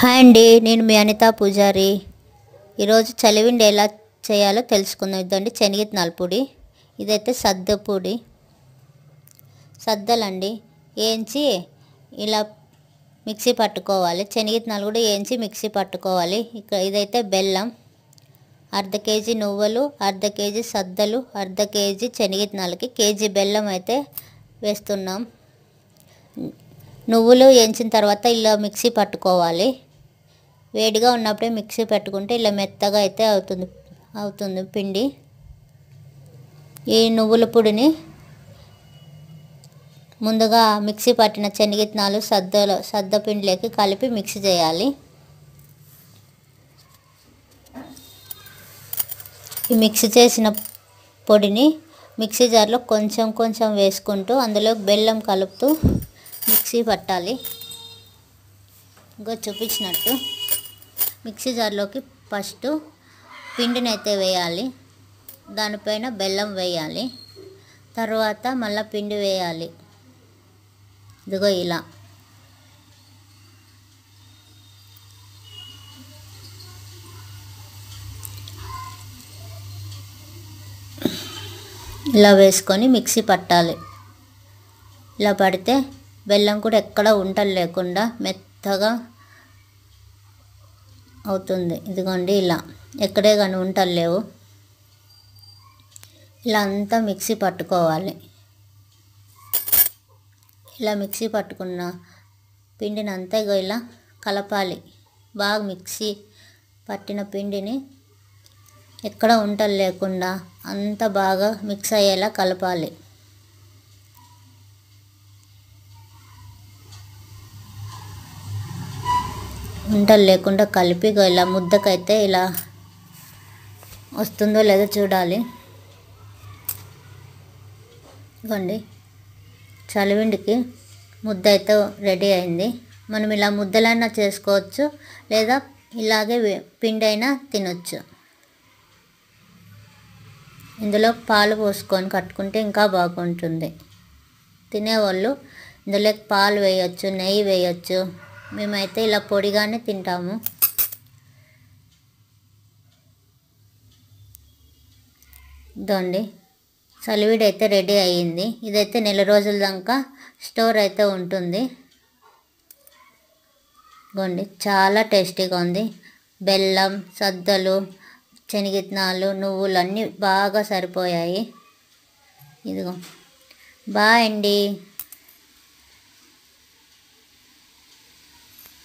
Hi అండి, నేను మీ అనిత పూజారి. ఈరోజు చలివిండి ఎలా చేయాలో తెలుసుకుందాం. ఇదండి శనగిత్తనాల పొడి. ఇదైతే సద్ద పొడి, సద్దలండి వేయించి ఇలా మిక్సీ పట్టుకోవాలి. శనగిత్తనాలు కూడా వేయించి మిక్సీ పట్టుకోవాలి. ఇదైతే బెల్లం, అర్ధ కేజీ నువ్వులు, అర్ధ కేజీ సద్దలు, అర్ధ కేజీ శనగిత్తనాలకి కేజీ బెల్లం అయితే వేస్తున్నాం. నువ్వులు వేయించిన తర్వాత ఇలా మిక్సీ పట్టుకోవాలి. వేడిగా ఉన్నప్పుడే మిక్సీ పెట్టుకుంటే ఇలా మెత్తగా అయితే అవుతుంది పిండి. ఈ నువ్వుల పొడిని ముందుగా మిక్సీ పట్టిన శనగిత్తనాలు సద్ద పిండిలోకి కలిపి మిక్సీ చేయాలి. ఈ మిక్సీ చేసిన పొడిని మిక్సీ జార్లో కొంచెం కొంచెం వేసుకుంటూ అందులో బెల్లం కలుపుతూ మిక్సీ పట్టాలి. ఇంకా చూపించినట్టు మిక్సీ జార్లోకి ఫస్ట్ పిండిని అయితే వేయాలి, దానిపైన బెల్లం వేయాలి, తర్వాత మళ్ళీ పిండి వేయాలి. ఇదిగో ఇలా వేసుకొని మిక్సీ పట్టాలి. ఇలా పడితే బెల్లం కూడా ఎక్కడ ఉంటలు లేకుండా మెత్తగా అవుతుంది. ఇదిగోండి ఇలా ఎక్కడే కానీ ఉంటలు లేవు. ఇలా అంతా మిక్సీ పట్టుకోవాలి. ఇలా మిక్సీ పట్టుకున్న పిండిని అంతా ఇలా కలపాలి. బాగా మిక్సీ పట్టిన పిండిని ఎక్కడ ఉంటలు లేకుండా అంత బాగా మిక్స్ అయ్యేలా కలపాలి. ఉంటలు లేకుండా కలిపి ఇలా ముద్దకైతే ఇలా వస్తుందో లేదో చూడాలి. ఇవ్వండి, చలివిండికి ముద్ద అయితే రెడీ అయింది. మనం ఇలా ముద్దలైనా చేసుకోవచ్చు, లేదా ఇలాగే పిండి అయినా తినొచ్చు. ఇందులో పాలు పోసుకొని కట్టుకుంటే ఇంకా బాగుంటుంది. తినేవాళ్ళు ఇందులో పాలు వేయచ్చు, నెయ్యి వేయచ్చు. మేమైతే ఇలా పొడిగానే తింటాము. ఇదండి చలివిడి అయితే రెడీ అయ్యింది. ఇదైతే నెల రోజుల దాకా స్టోర్ అయితే ఉంటుంది. ఇదిగోండి, చాలా టేస్టీగా ఉంది. బెల్లం, సద్దలు, శనగిత్తనాలు, నువ్వులు అన్నీ బాగా సరిపోయాయి. ఇదిగో, బాయ్ అండి.